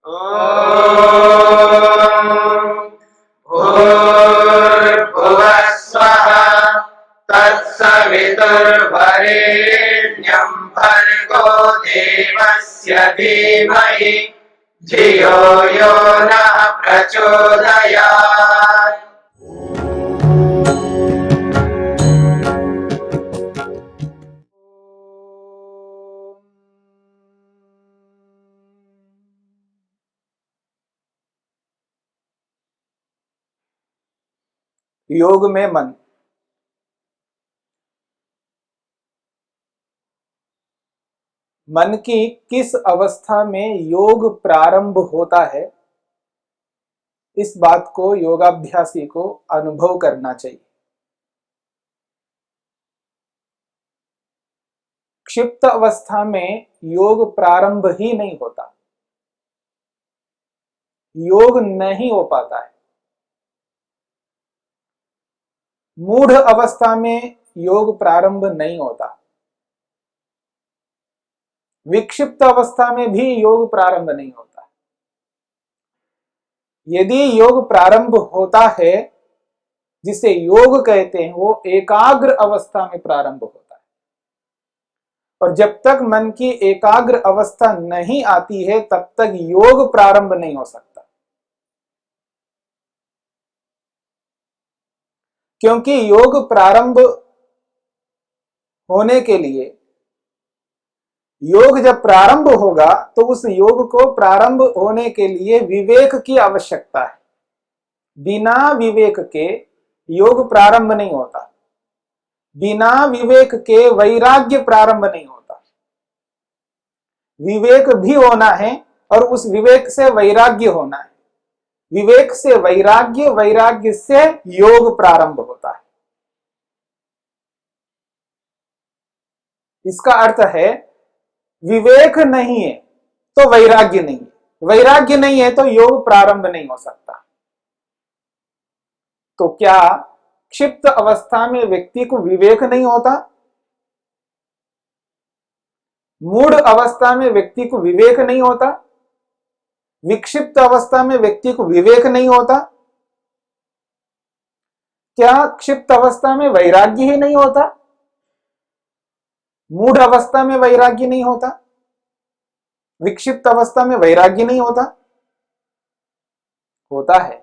भूर्भुवः स्वः तत्सवितुर्वरेण्यं भर्गो देवस्य धीमहि धियो यो नः प्रचोदयात्। योग में मन। मन की किस अवस्था में योग प्रारंभ होता है, इस बात को योगाभ्यासी को अनुभव करना चाहिए। क्षिप्त अवस्था में योग प्रारंभ ही नहीं होता, योग नहीं हो पाता है। मूढ़ अवस्था में योग प्रारंभ नहीं होता, विक्षिप्त अवस्था में भी योग प्रारंभ नहीं होता। यदि योग प्रारंभ होता है, जिसे योग कहते हैं, वो एकाग्र अवस्था में प्रारंभ होता है। और जब तक मन की एकाग्र अवस्था नहीं आती है, तब तक योग प्रारंभ नहीं हो सकता। क्योंकि योग प्रारंभ होने के लिए, योग जब प्रारंभ होगा तो उस योग को प्रारंभ होने के लिए विवेक की आवश्यकता है। बिना विवेक के योग प्रारंभ नहीं होता, बिना विवेक के वैराग्य प्रारंभ नहीं होता। विवेक भी होना है और उस विवेक से वैराग्य होना है। विवेक से वैराग्य, वैराग्य से योग प्रारंभ होता है। इसका अर्थ है, विवेक नहीं है तो वैराग्य नहीं है, वैराग्य नहीं है तो योग प्रारंभ नहीं हो सकता। तो क्या क्षिप्त अवस्था में व्यक्ति को विवेक नहीं होता? मूढ़ अवस्था में व्यक्ति को विवेक नहीं होता? विक्षिप्त अवस्था में व्यक्ति को विवेक नहीं होता? क्या क्षिप्त अवस्था में वैराग्य ही नहीं होता? मूढ़ अवस्था में वैराग्य नहीं होता? विक्षिप्त अवस्था में वैराग्य नहीं होता? होता है।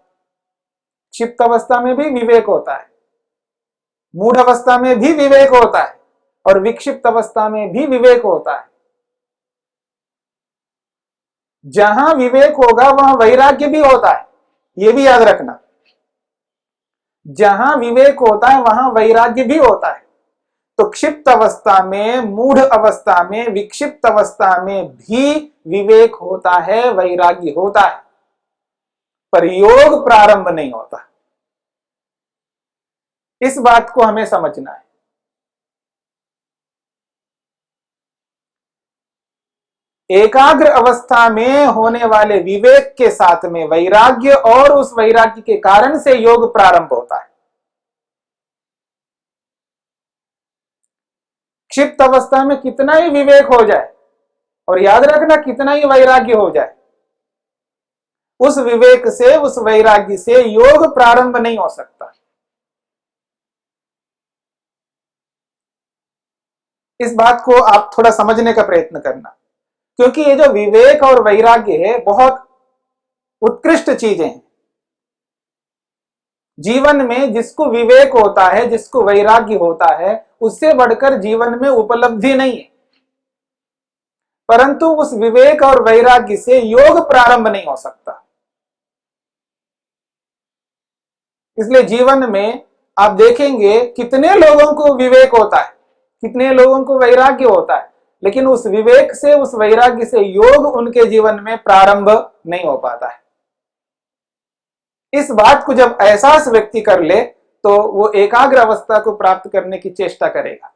क्षिप्त अवस्था में भी विवेक होता है, मूढ़ अवस्था में भी विवेक होता है और विक्षिप्त अवस्था में भी विवेक होता है। जहां विवेक होगा वहां वैराग्य भी होता है, यह भी याद रखना। जहां विवेक होता है वहां वैराग्य भी होता है। तो क्षिप्त अवस्था में, मूढ़ अवस्था में, विक्षिप्त अवस्था में भी विवेक होता है, वैराग्य होता है, पर योग प्रारंभ नहीं होता। इस बात को हमें समझना है। एकाग्र अवस्था में होने वाले विवेक के साथ में वैराग्य, और उस वैराग्य के कारण से योग प्रारंभ होता है। क्षिप्त अवस्था में कितना ही विवेक हो जाए, और याद रखना कितना ही वैराग्य हो जाए, उस विवेक से, उस वैराग्य से योग प्रारंभ नहीं हो सकता। इस बात को आप थोड़ा समझने का प्रयत्न करना, क्योंकि ये जो विवेक और वैराग्य है, बहुत उत्कृष्ट चीजें हैं। जीवन में जिसको विवेक होता है, जिसको वैराग्य होता है, उससे बढ़कर जीवन में उपलब्धि नहीं है। परंतु उस विवेक और वैराग्य से योग प्रारंभ नहीं हो सकता। इसलिए जीवन में आप देखेंगे कितने लोगों को विवेक होता है, कितने लोगों को वैराग्य होता है, लेकिन उस विवेक से, उस वैराग्य से योग उनके जीवन में प्रारंभ नहीं हो पाता है। इस बात को जब एहसास व्यक्ति कर ले, तो वो एकाग्र अवस्था को प्राप्त करने की चेष्टा करेगा।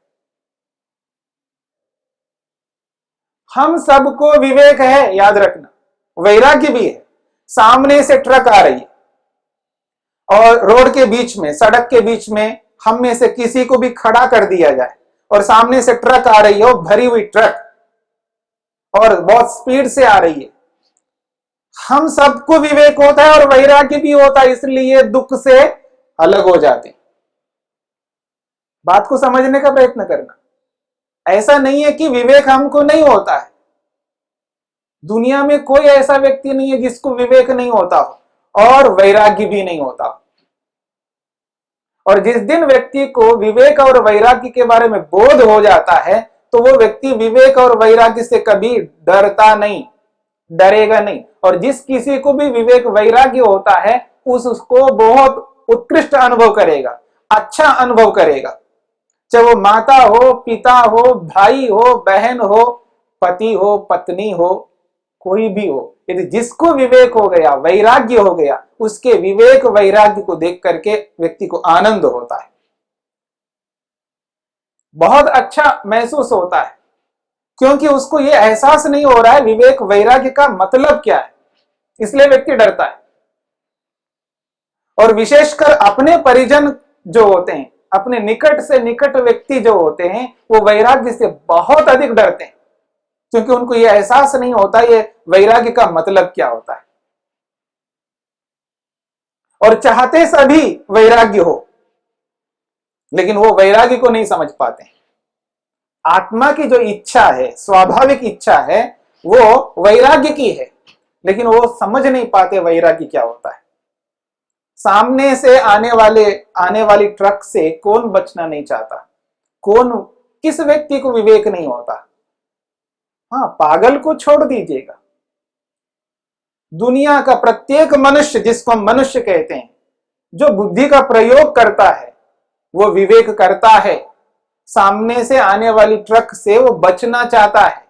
हम सबको विवेक है, याद रखना, वैराग्य भी है। सामने से ट्रक आ रही है और रोड के बीच में, सड़क के बीच में हम में से किसी को भी खड़ा कर दिया जाए, और सामने से ट्रक आ रही है, भरी हुई ट्रक, और बहुत स्पीड से आ रही है, हम सबको विवेक होता है और वैराग्य भी होता है, इसलिए दुख से अलग हो जाते हैं। बात को समझने का प्रयत्न करना। ऐसा नहीं है कि विवेक हमको नहीं होता है। दुनिया में कोई ऐसा व्यक्ति नहीं है जिसको विवेक नहीं होता हो और वैराग्य भी नहीं होता। और जिस दिन व्यक्ति को विवेक और वैराग्य के बारे में बोध हो जाता है तो वो व्यक्ति विवेक और वैराग्य से कभी डरता नहीं, डरेगा नहीं। और जिस किसी को भी विवेक वैराग्य होता है उसको बहुत उत्कृष्ट अनुभव करेगा, अच्छा अनुभव करेगा। चाहे वो माता हो, पिता हो, भाई हो, बहन हो, पति हो, पत्नी हो, कोई भी हो, यदि जिसको विवेक हो गया, वैराग्य हो गया, उसके विवेक वैराग्य को देख करके व्यक्ति को आनंद होता है, बहुत अच्छा महसूस होता है, क्योंकि उसको यह एहसास नहीं हो रहा है विवेक वैराग्य का मतलब क्या है, इसलिए व्यक्ति डरता है। और विशेषकर अपने परिजन जो होते हैं, अपने निकट से निकट व्यक्ति जो होते हैं, वो वैराग्य से बहुत अधिक डरते हैं, क्योंकि उनको यह एहसास नहीं होता ये वैराग्य का मतलब क्या होता है। और चाहते सभी वैराग्य हो, लेकिन वो वैराग्य को नहीं समझ पाते। आत्मा की जो इच्छा है, स्वाभाविक इच्छा है, वो वैराग्य की है, लेकिन वो समझ नहीं पाते वैराग्य क्या होता है। सामने से आने वाली ट्रक से कौन बचना नहीं चाहता? किस व्यक्ति को विवेक नहीं होता? हाँ, पागल को छोड़ दीजिएगा, दुनिया का प्रत्येक मनुष्य, जिसको हम मनुष्य कहते हैं, जो बुद्धि का प्रयोग करता है वो विवेक करता है। सामने से आने वाली ट्रक से वो बचना चाहता है,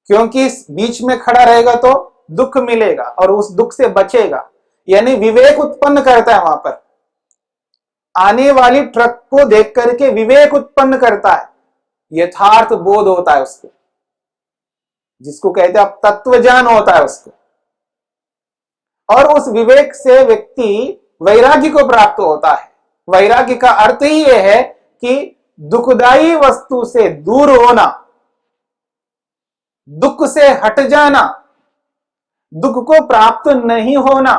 क्योंकि बीच में खड़ा रहेगा तो दुख मिलेगा और उस दुख से बचेगा, यानी विवेक उत्पन्न करता है। वहां पर आने वाली ट्रक को देख करके विवेक उत्पन्न करता है, यथार्थ बोध होता है उसको, जिसको कहते हैं तत्व ज्ञान होता है उसको। और उस विवेक से व्यक्ति वैराग्य को प्राप्त होता है। वैराग्य का अर्थ ही यह है कि दुखदाई वस्तु से दूर होना, दुख से हट जाना, दुख को प्राप्त नहीं होना,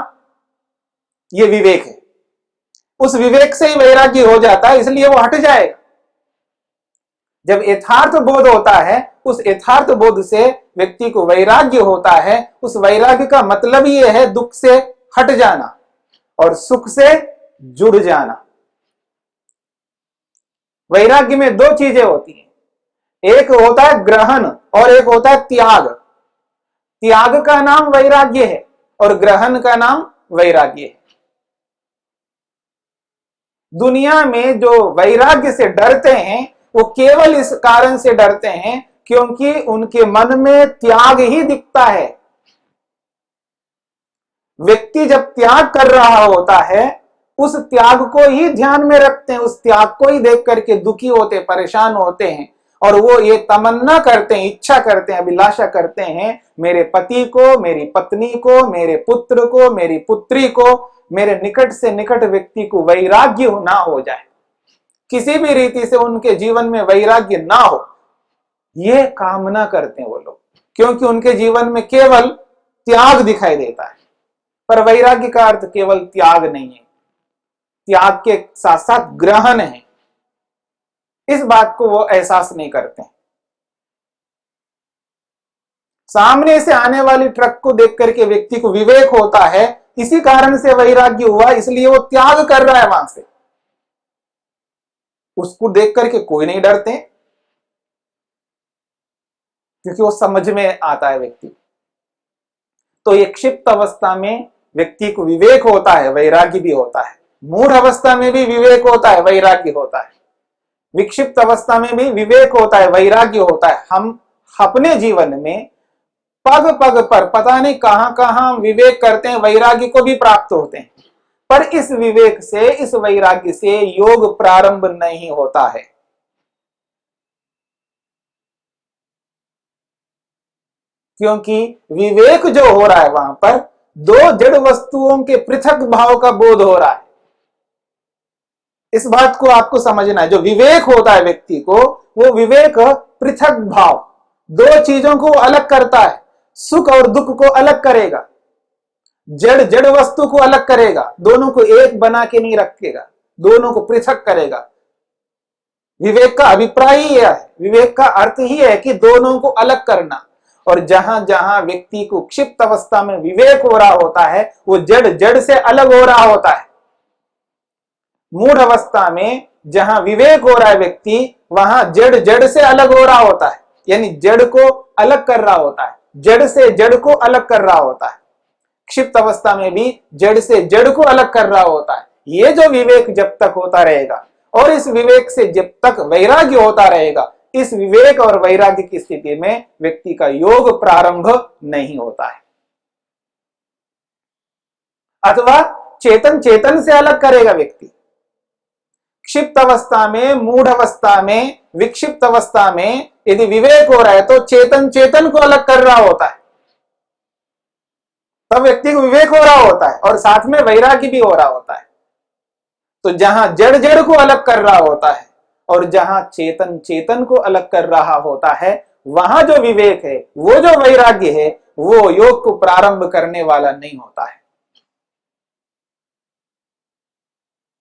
यह विवेक है। उस विवेक से ही वैराग्य हो जाता है, इसलिए वो हट जाएगा। जब यथार्थ बोध होता है, उस यथार्थ बोध से व्यक्ति को वैराग्य होता है। उस वैराग्य का मतलब यह है दुख से हट जाना और सुख से जुड़ जाना। वैराग्य में दो चीजें होती हैं, एक होता है ग्रहण और एक होता है त्याग। त्याग का नाम वैराग्य है और ग्रहण का नाम वैराग्य है। दुनिया में जो वैराग्य से डरते हैं वो केवल इस कारण से डरते हैं क्योंकि उनके मन में त्याग ही दिखता है। व्यक्ति जब त्याग कर रहा होता है उस त्याग को ही ध्यान में रखते हैं, उस त्याग को ही देख करके दुखी होते, परेशान होते हैं और वो ये तमन्ना करते हैं, इच्छा करते हैं, अभिलाषा करते हैं, मेरे पति को, मेरी पत्नी को, मेरे पुत्र को, मेरी पुत्री को, मेरे निकट से निकट व्यक्ति को वैराग्य ना हो जाए, किसी भी रीति से उनके जीवन में वैराग्य ना हो, ये कामना करते हैं वो लोग, क्योंकि उनके जीवन में केवल त्याग दिखाई देता है। पर वैराग्य का अर्थ केवल त्याग नहीं है, त्याग के साथ साथ ग्रहण है। इस बात को वो एहसास नहीं करते। सामने से आने वाली ट्रक को देख करके व्यक्ति को विवेक होता है, इसी कारण से वैराग्य हुआ, इसलिए वो त्याग कर रहा है वहां से। उसको देख करके कोई नहीं डरते क्योंकि वो समझ में आता है व्यक्ति। तो एक क्षिप्त अवस्था में व्यक्ति को विवेक होता है, वैराग्य भी होता है। मूढ़ अवस्था में भी विवेक होता है, वैराग्य होता है। विक्षिप्त अवस्था में भी विवेक होता है, वैराग्य होता है। हम अपने जीवन में पग पग पर पता नहीं कहां कहां विवेक करते हैं, वैराग्य को भी प्राप्त होते हैं, पर इस विवेक से, इस वैराग्य से योग प्रारंभ नहीं होता है। क्योंकि विवेक जो हो रहा है वहां पर दो जड़ वस्तुओं के पृथक भाव का बोध हो रहा है। इस बात को आपको समझना है। जो विवेक होता है व्यक्ति को, वो विवेक पृथक भाव, दो चीजों को अलग करता है, सुख और दुख को अलग करेगा। जड़ जड़ वस्तु को अलग करेगा, दोनों को एक बना के नहीं रखेगा, दोनों को पृथक करेगा। विवेक का अभिप्राय ही है, विवेक का अर्थ ही है कि दोनों को अलग करना। और जहां जहां व्यक्ति को क्षिप्त अवस्था में विवेक हो रहा होता है, वो जड़ जड़ से अलग हो रहा होता है। मूढ़ अवस्था में जहां विवेक हो रहा है व्यक्ति, वहां जड़ जड़ से अलग हो रहा होता है, यानी जड़ को अलग कर रहा होता है, जड़ से जड़ को अलग कर रहा होता है। क्षिप्त अवस्था में भी जड़ से जड़ को अलग कर रहा होता है। ये जो विवेक जब तक होता रहेगा, और इस विवेक से जब तक वैराग्य होता रहेगा, इस विवेक और वैराग्य की स्थिति में व्यक्ति का योग प्रारंभ नहीं होता है। अथवा चेतन चेतन से अलग करेगा व्यक्ति। क्षिप्त अवस्था में, मूढ़ अवस्था में, विक्षिप्त अवस्था में यदि विवेक हो रहा है तो चेतन चेतन को अलग कर रहा होता है, तब व्यक्ति को विवेक हो रहा होता है और साथ में वैराग्य भी हो रहा होता है। तो जहां जड़ जड़ को अलग कर रहा होता है और जहां चेतन चेतन को अलग कर रहा होता है, वहां जो विवेक है, वो जो वैराग्य है, वो योग को प्रारंभ करने वाला नहीं होता है।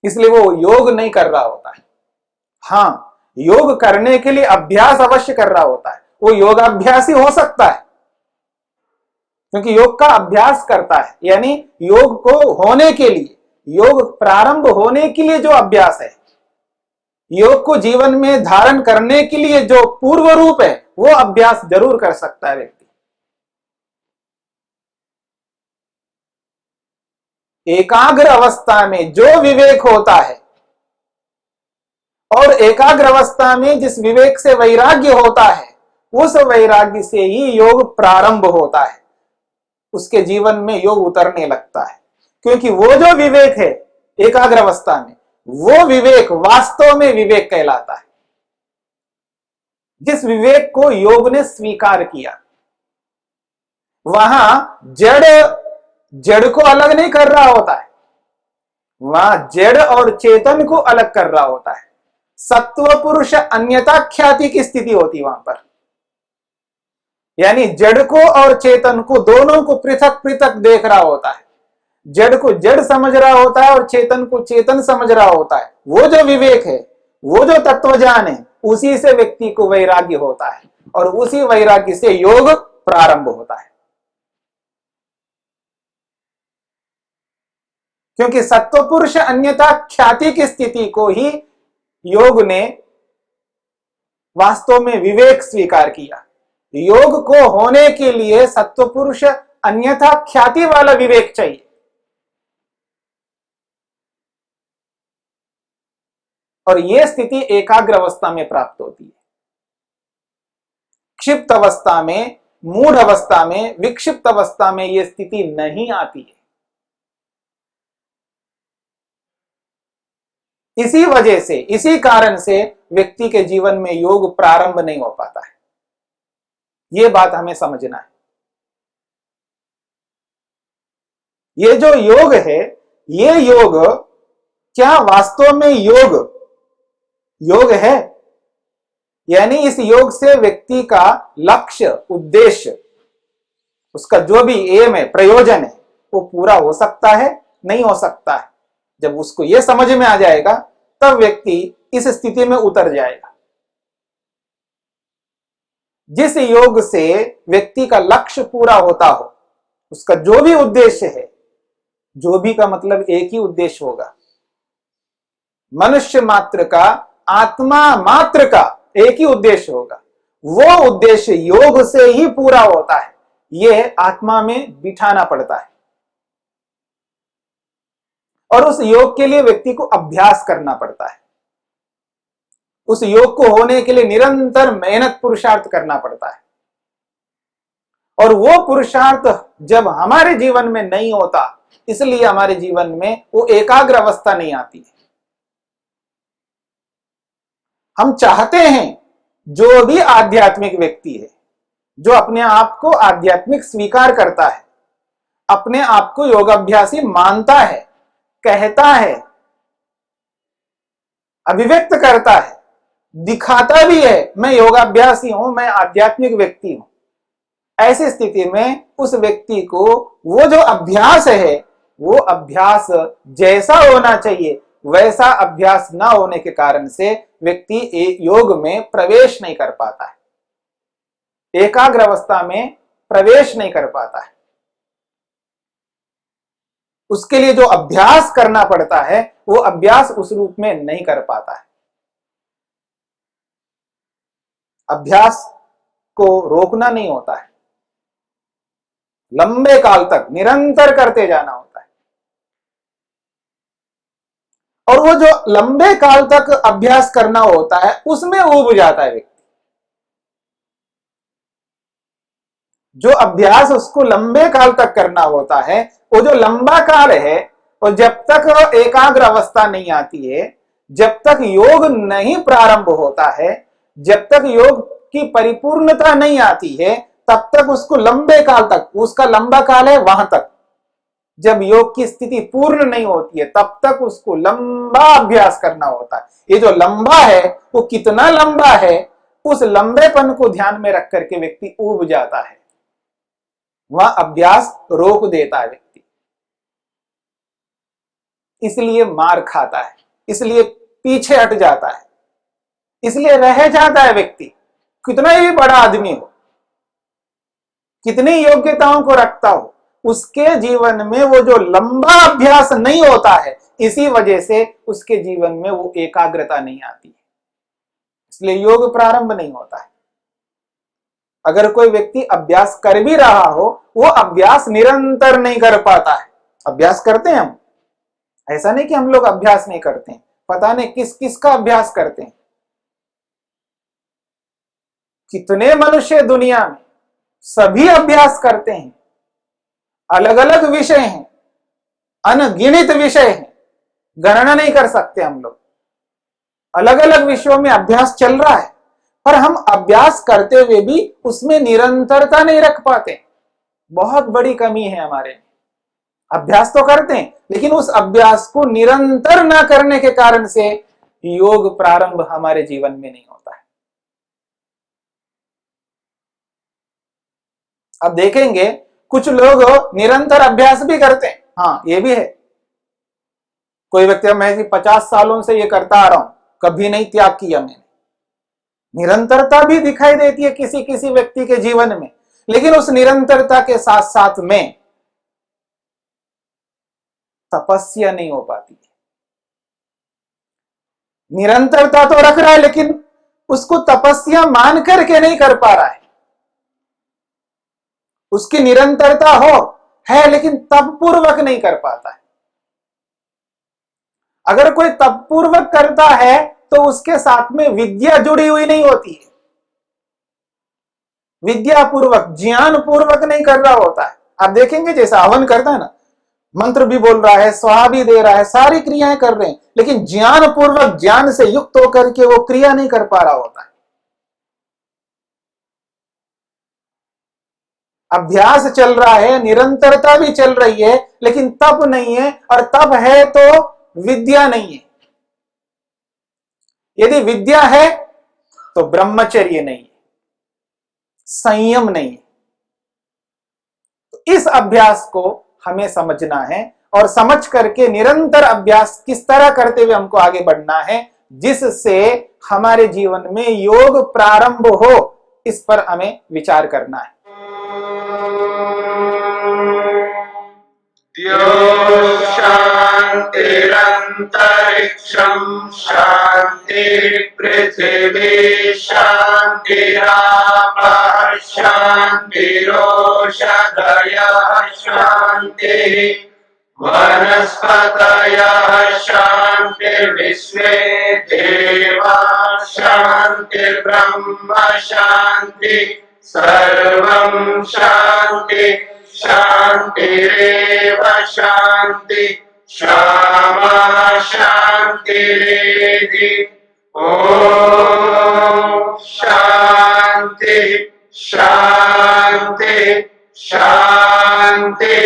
इसलिए वो योग नहीं कर रहा होता है। हाँ, योग करने के लिए अभ्यास अवश्य कर रहा होता है, वो योगाभ्यासी हो सकता है, क्योंकि योग का अभ्यास करता है, यानी योग को होने के लिए, योग प्रारंभ होने के लिए जो अभ्यास है, योग को जीवन में धारण करने के लिए जो पूर्व रूप है, वो अभ्यास जरूर कर सकता है व्यक्ति। एकाग्र अवस्था में जो विवेक होता है और एकाग्र अवस्था में जिस विवेक से वैराग्य होता है, उस वैराग्य से ही योग प्रारंभ होता है। उसके जीवन में योग उतरने लगता है, क्योंकि वो जो विवेक है एकाग्र अवस्था में, वो विवेक वास्तव में विवेक कहलाता है। जिस विवेक को योग ने स्वीकार किया, वहां जड़ जड़ को अलग नहीं कर रहा होता है, वहां जड़ और चेतन को अलग कर रहा होता है। सत्व पुरुष अन्यथा ख्याति की स्थिति होती वहां पर, यानी जड़ को और चेतन को, दोनों को पृथक पृथक देख रहा होता है। जड़ को जड़ समझ रहा होता है और चेतन को चेतन समझ रहा होता है। वो जो विवेक है, वो जो तत्वज्ञान है, उसी से व्यक्ति को वैराग्य होता है और उसी वैराग्य से योग प्रारंभ होता है। क्योंकि सत्व पुरुष अन्यथा ख्याति की स्थिति को ही योग ने वास्तव में विवेक स्वीकार किया। योग को होने के लिए सत्व पुरुष अन्यथा ख्याति वाला विवेक चाहिए। और यह स्थिति एकाग्र अवस्था में प्राप्त होती है। क्षिप्त अवस्था में, मूढ़ अवस्था में, विक्षिप्त अवस्था में यह स्थिति नहीं आती है। इसी वजह से, इसी कारण से व्यक्ति के जीवन में योग प्रारंभ नहीं हो पाता है। यह बात हमें समझना है। ये जो योग है, ये योग क्या वास्तव में योग है? यानी इस योग से व्यक्ति का लक्ष्य, उद्देश्य, उसका जो भी एम है, प्रयोजन है, वो पूरा हो सकता है, नहीं हो सकता है। जब उसको यह समझ में आ जाएगा, तब व्यक्ति इस स्थिति में उतर जाएगा। जिस योग से व्यक्ति का लक्ष्य पूरा होता हो, उसका जो भी उद्देश्य है, जो भी का मतलब एक ही उद्देश्य होगा, मनुष्य मात्र का, आत्मा मात्र का एक ही उद्देश्य होगा, वो उद्देश्य योग से ही पूरा होता है। यह आत्मा में बिठाना पड़ता है और उस योग के लिए व्यक्ति को अभ्यास करना पड़ता है। उस योग को होने के लिए निरंतर मेहनत, पुरुषार्थ करना पड़ता है। और वो पुरुषार्थ जब हमारे जीवन में नहीं होता, इसलिए हमारे जीवन में वो एकाग्र अवस्था नहीं आती है। हम चाहते हैं, जो भी आध्यात्मिक व्यक्ति है, जो अपने आप को आध्यात्मिक स्वीकार करता है, अपने आप को योगाभ्यासी मानता है, कहता है, अभिव्यक्त करता है, दिखाता भी है, मैं योगाभ्यासी हूं, मैं आध्यात्मिक व्यक्ति हूं, ऐसी स्थिति में उस व्यक्ति को वो जो अभ्यास है, वो अभ्यास जैसा होना चाहिए वैसा अभ्यास ना होने के कारण से व्यक्ति योग में प्रवेश नहीं कर पाता है, एकाग्र अवस्था में प्रवेश नहीं कर पाता है। उसके लिए जो अभ्यास करना पड़ता है वो अभ्यास उस रूप में नहीं कर पाता है। अभ्यास को रोकना नहीं होता है, लंबे काल तक निरंतर करते जाना होता है। और वो जो लंबे काल तक अभ्यास करना होता है उसमें ऊब जाता है व्यक्ति। जो अभ्यास उसको लंबे काल तक करना होता है, वो जो लंबा काल है, और जब तक एकाग्र अवस्था नहीं आती है, जब तक योग नहीं प्रारंभ होता है, जब तक योग की परिपूर्णता नहीं आती है, तब तक उसको लंबे काल तक, उसका लंबा काल है वहां तक, जब योग की स्थिति पूर्ण नहीं होती है तब तक उसको लंबा अभ्यास करना होता है। ये जो लंबा है वो कितना लंबा है, उस लंबेपन को ध्यान में रख करके व्यक्ति ऊब जाता है, वह अभ्यास रोक देता है व्यक्ति, इसलिए मार खाता है, इसलिए पीछे हट जाता है, इसलिए रह जाता है व्यक्ति। कितना ही बड़ा आदमी हो, कितनी योग्यताओं को रखता हो, उसके जीवन में वो जो लंबा अभ्यास नहीं होता है, इसी वजह से उसके जीवन में वो एकाग्रता नहीं आती है, इसलिए योग प्रारंभ नहीं होता है। अगर कोई व्यक्ति अभ्यास कर भी रहा हो, वो अभ्यास निरंतर नहीं कर पाता है। अभ्यास करते हैं हम, ऐसा नहीं कि हम लोग अभ्यास नहीं करते हैं, पता नहीं किस किस का अभ्यास करते हैं। कितने मनुष्य दुनिया में, सभी अभ्यास करते हैं, अलग अलग विषय हैं, अनगिनत विषय हैं, गणना नहीं कर सकते हम लोग। अलग अलग विषयों में अभ्यास चल रहा है, पर हम अभ्यास करते हुए भी उसमें निरंतरता नहीं रख पाते। बहुत बड़ी कमी है हमारे में। अभ्यास तो करते हैं, लेकिन उस अभ्यास को निरंतर ना करने के कारण से योग प्रारंभ हमारे जीवन में नहीं होता है। अब देखेंगे कुछ लोग निरंतर अभ्यास भी करते हैं, हाँ ये भी है। कोई व्यक्ति, मैं 50 सालों से ये करता आ रहा हूं, कभी नहीं त्याग किया मैंने, निरंतरता भी दिखाई देती है किसी किसी व्यक्ति के जीवन में, लेकिन उस निरंतरता के साथ साथ में तपस्या नहीं हो पाती है। निरंतरता तो रख रहा है, लेकिन उसको तपस्या मान करके नहीं कर पा रहा है। उसकी निरंतरता है लेकिन तप पूर्वक नहीं कर पाता है। अगर कोई तप पूर्वक करता है तो उसके साथ में विद्या जुड़ी हुई नहीं होती है, विद्या पूर्वक, ज्ञान पूर्वक नहीं कर रहा होता है। आप देखेंगे जैसा हवन करता है ना, मंत्र भी बोल रहा है, स्वाहा भी दे रहा है, सारी क्रियाएं कर रहे हैं, लेकिन ज्ञान पूर्वक, ज्ञान से युक्त होकर के वो क्रिया नहीं कर पा रहा होता है। अभ्यास चल रहा है, निरंतरता भी चल रही है, लेकिन तप नहीं है, और तप है तो विद्या नहीं है। यदि विद्या है तो ब्रह्मचर्य नहीं है, संयम नहीं है। तो इस अभ्यास को हमें समझना है, और समझ करके निरंतर अभ्यास किस तरह करते हुए हमको आगे बढ़ना है, जिससे हमारे जीवन में योग प्रारंभ हो, इस पर हमें विचार करना है। शांतिरंतरिक्षं शांति पृथिवी शांतिरापः शांतिरोषधयः शांतिः वनस्पतयः शांतिर्विश्वे देवाः शांतिर्ब्रह्म शांति सर्वं शांति शांतिरेव शांति क्षमा शांतिरेधि। ओम शांति शांति शांति।